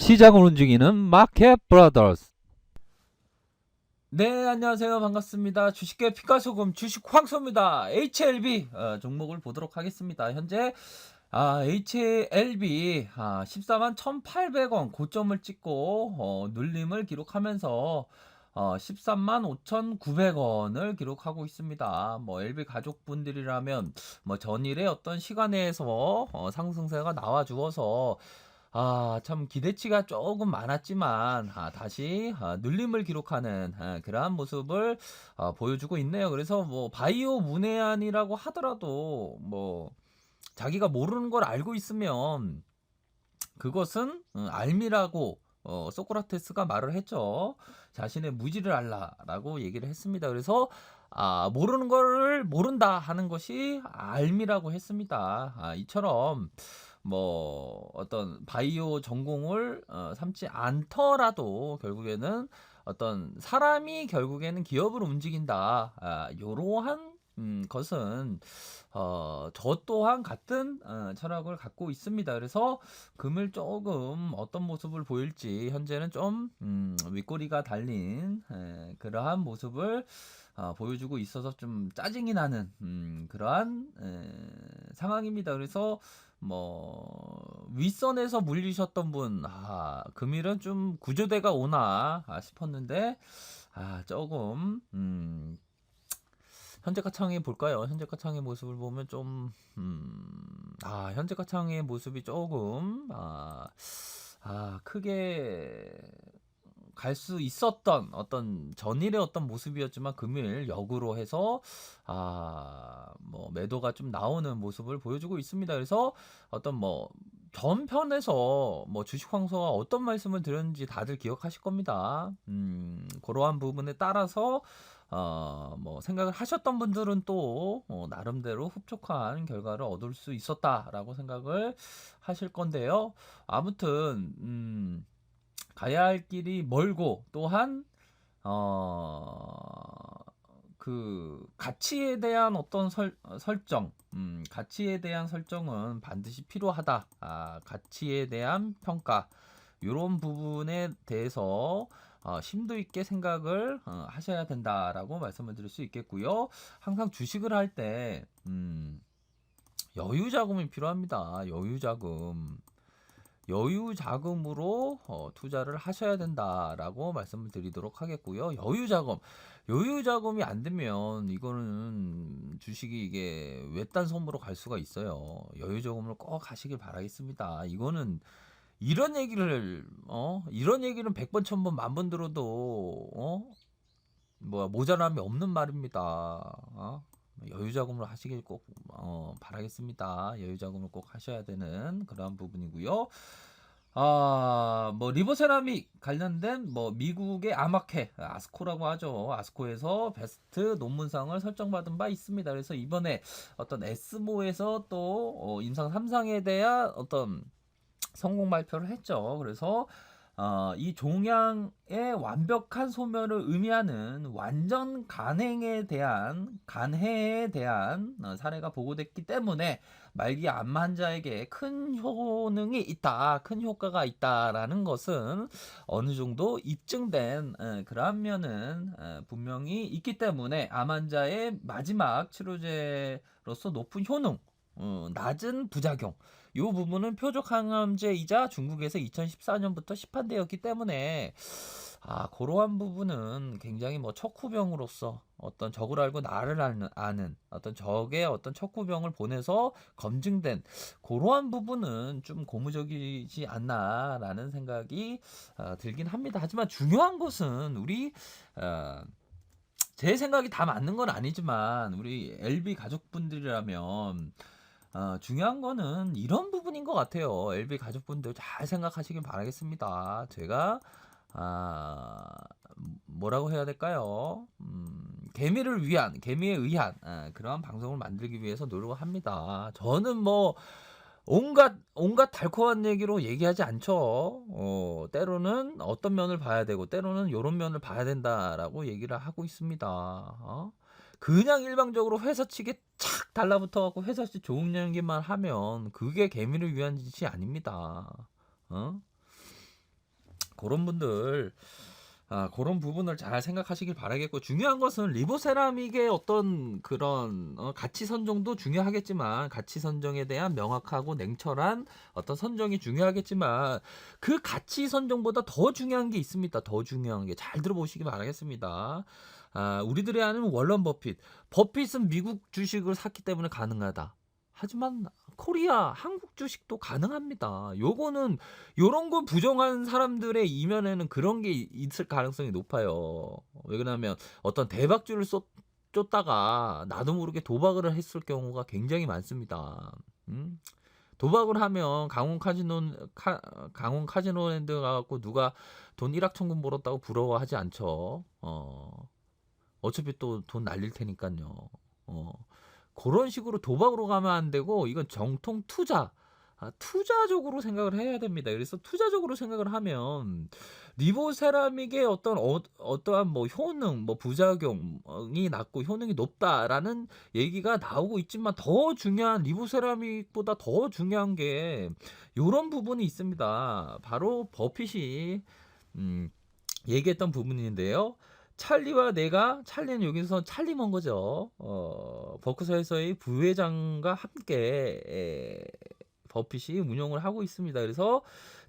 시장을 움직이는 마켓 브라더스. 네, 안녕하세요. 반갑습니다. 주식계 피카소금 주식 황소입니다. HLB 종목을 보도록 하겠습니다. 현재 HLB 14만 1,800원 고점을 찍고 눌림을 기록하면서 13만 5,900원을 기록하고 있습니다. 뭐 LB 가족분들이라면 뭐 전일의 어떤 시간에서 상승세가 나와 주어서 참 기대치가 조금 많았지만 다시 눌림을 기록하는 그러한 모습을 보여주고 있네요. 그래서 뭐 바이오 문해안이라고 하더라도 뭐 자기가 모르는 걸 알고 있으면 그것은 알미라고 소크라테스가 말을 했죠. 자신의 무지를 알라라고 얘기를 했습니다. 그래서 모르는 거를 모른다 하는 것이 알미라고 했습니다. 이처럼 뭐 어떤 바이오 전공을 삼지 않더라도 결국에는 어떤 사람이 결국에는 기업을 움직인다. 요러한 것은 저 또한 같은 철학을 갖고 있습니다. 그래서 금을 조금 어떤 모습을 보일지 현재는 좀 윗꼬리가 달린 그러한 모습을 보여주고 있어서 좀 짜증이 나는 그러한 상황입니다. 그래서 뭐 윗선에서 물리셨던 분 금일은 좀 구조대가 오나 싶었는데 조금 현재가 창에 볼까요? 현재가 창의 모습을 보면 좀 현재가 창의 모습이 조금 크게 갈 수 있었던 어떤 전일의 어떤 모습이었지만 금일 역으로 해서 뭐 매도가 좀 나오는 모습을 보여주고 있습니다. 그래서 어떤 뭐 전편에서 뭐 주식 황소가 어떤 말씀을 드렸는지 다들 기억하실 겁니다. 그러한 부분에 따라서 뭐 생각을 하셨던 분들은 또 나름대로 흡족한 결과를 얻을 수 있었다라고 생각을 하실 건데요. 아무튼 가야 할 길이 멀고 또한 그 가치에 대한 어떤 설정, 가치에 대한 설정은 반드시 필요하다. 가치에 대한 평가, 이런 부분에 대해서 심도 있게 생각을 하셔야 된다라고 말씀을 드릴 수 있겠고요. 항상 주식을 할 때 여유 자금이 필요합니다. 여유 자금. 여유 자금으로 투자를 하셔야 된다라고 말씀을 드리도록 하겠고요. 여유 자금이 안 되면 이거는 주식이 이게 외딴 섬으로 갈 수가 있어요. 여유 자금을 꼭 하시길 바라겠습니다. 이거는 이런 얘기는 100번 1000번 만번 들어도 모자람이 없는 말입니다. 여유 자금으로 하시길 꼭 바라겠습니다. 여유 자금을 꼭 하셔야 되는 그러한 부분이고요. 뭐 리버세라믹 관련된 뭐 미국의 아마케 아스코라고 하죠. 아스코에서 베스트 논문상을 설정받은 바 있습니다. 그래서 이번에 어떤 에스모에서 또 임상 3상에 대한 어떤 성공 발표를 했죠. 그래서 이 종양의 완벽한 소멸을 의미하는 완전 간해에 대한 사례가 보고됐기 때문에 말기 암 환자에게 큰 효능이 있다, 큰 효과가 있다라는 것은 어느 정도 입증된 그러한 면은 분명히 있기 때문에 암 환자의 마지막 치료제로서 높은 효능, 낮은 부작용, 이 부분은 표적 항암제이자 중국에서 2014년부터 시판되었기 때문에 그러한 부분은 굉장히 뭐 척후병으로서 어떤 적을 알고 나를 아는 어떤 적의 어떤 척후병을 보내서 검증된 그러한 부분은 좀 고무적이지 않나라는 생각이 들긴 합니다. 하지만 중요한 것은 우리 제 생각이 다 맞는 건 아니지만 우리 LB 가족분들이라면 중요한 거는 이런 부분인 것 같아요. LB 가족분들 잘 생각하시길 바라겠습니다. 제가 뭐라고 해야 될까요? 개미에 의한 그러한 방송을 만들기 위해서 노력을 합니다. 저는 뭐 온갖 달콤한 얘기로 얘기하지 않죠. 때로는 어떤 면을 봐야 되고 때로는 요런 면을 봐야 된다라고 얘기를 하고 있습니다. 그냥 일방적으로 회사 측에 착 달라붙어 갖고 회사 측 좋은 얘기만 하면 그게 개미를 위한 짓이 아닙니다. 어? 그런 분들 그런 부분을 잘 생각하시길 바라겠고, 중요한 것은 리보세라믹의 어떤 그런 가치 선정도 중요하겠지만, 가치 선정에 대한 명확하고 냉철한 어떤 선정이 중요하겠지만, 그 가치 선정보다 더 중요한 게 있습니다. 더 중요한 게 잘 들어보시기 바라겠습니다. 우리들이 아는 워런 버핏. 버핏은 미국 주식을 샀기 때문에 가능하다. 하지만 코리아 한국 주식도 가능합니다. 요거는 요런 거 부정한 사람들의 이면에는 그런 게 있을 가능성이 높아요. 왜 그러냐면 어떤 대박줄을 쫓다가 나도 모르게 도박을 했을 경우가 굉장히 많습니다. 도박을 하면 강원 카지노랜드 가갖고 누가 돈 1억 천금 벌었다고 부러워하지 않죠. 어차피 또 돈 날릴 테니까요. 그런 식으로 도박으로 가면 안 되고, 이건 정통 투자, 투자적으로 생각을 해야 됩니다. 그래서 투자적으로 생각을 하면 리보세라믹의 어떠한 뭐 효능, 뭐 부작용이 낮고 효능이 높다라는 얘기가 나오고 있지만, 더 중요한, 리보세라믹보다 더 중요한 게 이런 부분이 있습니다. 바로 버핏이 얘기했던 부분인데요. 찰리는 여기서 찰리먼 거죠. 버크셔에서의 부회장과 함께 버핏이 운영을 하고 있습니다. 그래서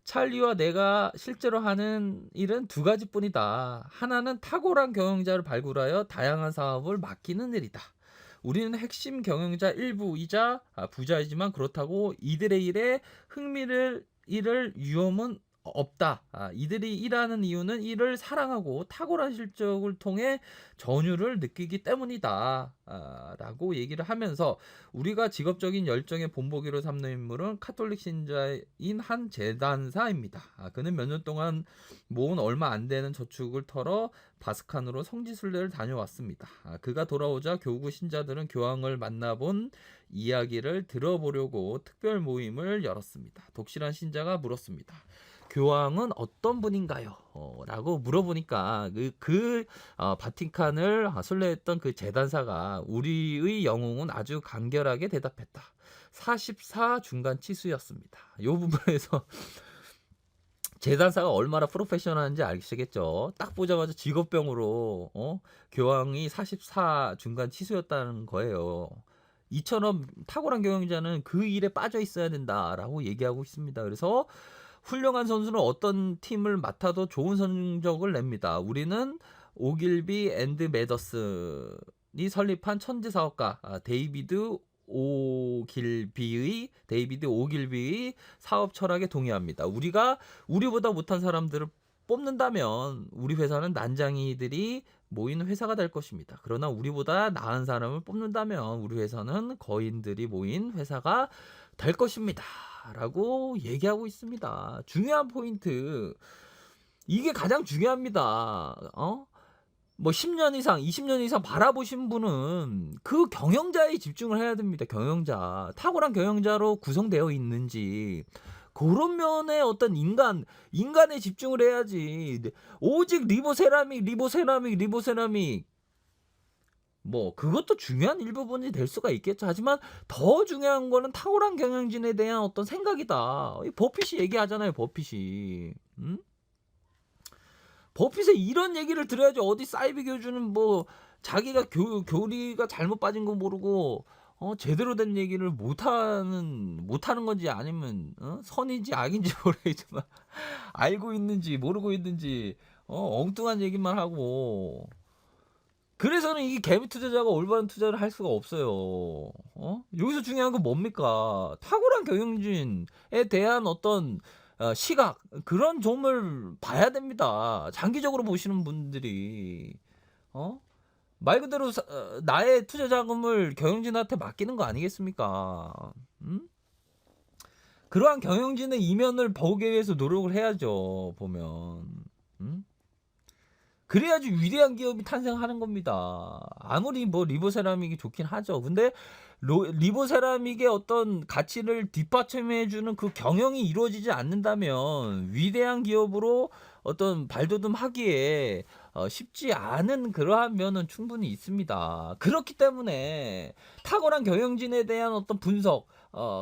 찰리와 내가 실제로 하는 일은 두 가지뿐이다. 하나는 탁월한 경영자를 발굴하여 다양한 사업을 맡기는 일이다. 우리는 핵심 경영자 일부이자 부자이지만, 그렇다고 이들의 일에 잃을 위험은 없다. 이들이 일하는 이유는 이를 사랑하고 탁월한 실적을 통해 전율을 느끼기 때문이다. 라고 얘기를 하면서, 우리가 직업적인 열정의 본보기로 삼는 인물은 카톨릭 신자인 한 재단사입니다. 그는 몇 년 동안 모은 얼마 안 되는 저축을 털어 바스칸으로 성지순례를 다녀왔습니다. 그가 돌아오자 교구 신자들은 교황을 만나본 이야기를 들어보려고 특별 모임을 열었습니다. 독실한 신자가 물었습니다. 교황은 어떤 분인가요? 라고 물어보니까 바티칸을 순례했던 그 재단사가 우리의 영웅은 아주 간결하게 대답했다. 44 중간 치수였습니다. 이 부분에서 재단사가 얼마나 프로페셔널한지 아시겠죠. 딱 보자마자 직업병으로 교황이 44 중간 치수였다는 거예요. 이처럼 탁월한 경영자는 그 일에 빠져 있어야 된다라고 얘기하고 있습니다. 그래서 훌륭한 선수는 어떤 팀을 맡아도 좋은 성적을 냅니다. 우리는 오길비 앤드 매더슨이 설립한 천재 사업가 데이비드 오길비의 사업 철학에 동의합니다. 우리보다 못한 사람들을 뽑는다면 우리 회사는 난장이들이 모인 회사가 될 것입니다. 그러나 우리보다 나은 사람을 뽑는다면 우리 회사는 거인들이 모인 회사가 될 것입니다. 라고 얘기하고 있습니다. 중요한 포인트. 이게 가장 중요합니다. 뭐 10년 이상, 20년 이상 바라보신 분은 그 경영자에 집중을 해야 됩니다. 경영자. 탁월한 경영자로 구성되어 있는지, 그런 면에 어떤 인간에 집중을 해야지. 오직 리보세라믹 뭐 그것도 중요한 일부분이 될 수가 있겠죠. 하지만 더 중요한 거는 탁월한 경영진에 대한 어떤 생각이다. 버핏이 얘기하잖아요. 버핏이. 버핏의 이런 얘기를 들어야지. 어디 사이비 교주는 뭐 자기가 교리가 잘못 빠진 거 모르고 제대로 된 얘기를 못하는 건지, 아니면 선인지 악인지 모르겠지만 알고 있는지 모르고 있는지 엉뚱한 얘기만 하고, 그래서는 이 개미 투자자가 올바른 투자를 할 수가 없어요. 여기서 중요한 건 뭡니까? 탁월한 경영진에 대한 어떤 시각, 그런 점을 봐야 됩니다. 장기적으로 보시는 분들이 말 그대로 나의 투자 자금을 경영진한테 맡기는 거 아니겠습니까? 그러한 경영진의 이면을 보기 위해서 노력을 해야죠. 보면. 그래야지 위대한 기업이 탄생하는 겁니다. 아무리 뭐 리보세라믹이 좋긴 하죠. 근데 리보세라믹의 어떤 가치를 뒷받침해주는 그 경영이 이루어지지 않는다면 위대한 기업으로 어떤 발돋움하기에 쉽지 않은 그러한 면은 충분히 있습니다. 그렇기 때문에 탁월한 경영진에 대한 어떤 분석,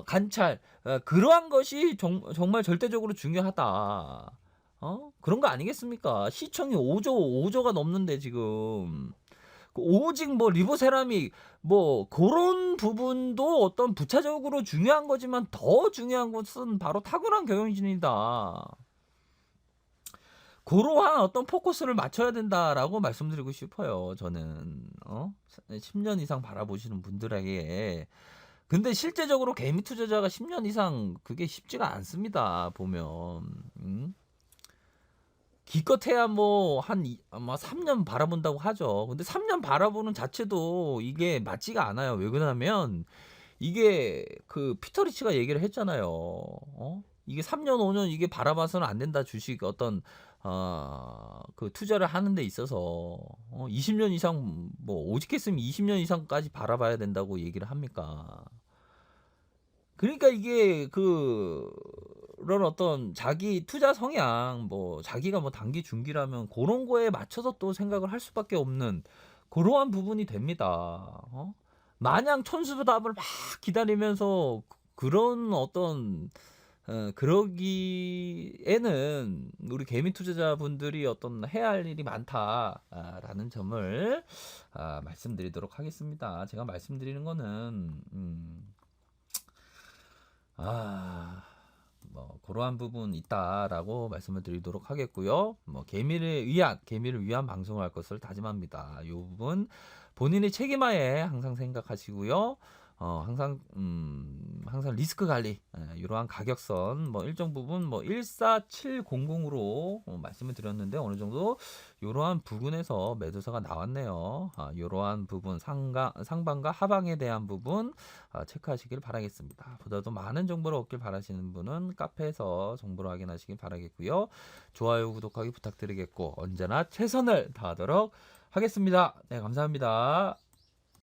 관찰, 그러한 것이 정말 절대적으로 중요하다. 그런 거 아니겠습니까? 시청이 5조가 넘는데 지금 오직 뭐 리보세라믹 뭐 그런 부분도 어떤 부차적으로 중요한 거지만 더 중요한 것은 바로 탁월한 경영진이다. 그러한 어떤 포커스를 맞춰야 된다라고 말씀드리고 싶어요. 저는 10년 이상 바라보시는 분들에게. 근데 실제적으로 개미 투자자가 10년 이상 그게 쉽지가 않습니다. 보면 기껏해야 뭐 한 아마 3년 바라본다고 하죠. 근데 3년 바라보는 자체도 이게 맞지가 않아요. 왜 그러냐면 이게 그 피터 리치가 얘기를 했잖아요. 이게 3년 5년 이게 바라봐서는 안 된다. 주식 어떤 그 투자를 하는 데 있어서 20년 이상 뭐 오직했으면 20년 이상까지 바라봐야 된다고 얘기를 합니까? 그러니까 이게 그런 어떤 자기 투자 성향 뭐 자기가 뭐 단기 중기라면 그런 거에 맞춰서 또 생각을 할 수밖에 없는 그러한 부분이 됩니다. 마냥 천수답을 막 기다리면서 그런 어떤 그러기에는 우리 개미 투자자분들이 어떤 해야 할 일이 많다라는 점을 말씀드리도록 하겠습니다. 제가 말씀드리는 거는 뭐 그러한 부분 있다라고 말씀을 드리도록 하겠고요. 뭐 개미를 위한 방송을 할 것을 다짐합니다. 이 부분 본인의 책임하에 항상 생각하시고요. 항상 리스크 관리, 이러한 가격선, 뭐 일정 부분 뭐 14700으로 말씀을 드렸는데 어느 정도 이러한 부분에서 매도서가 나왔네요. 이러한 부분 상방과 하방에 대한 부분 체크하시길 바라겠습니다. 보다도 많은 정보를 얻길 바라시는 분은 카페에서 정보를 확인하시길 바라겠고요. 좋아요, 구독하기 부탁드리겠고 언제나 최선을 다하도록 하겠습니다. 네, 감사합니다.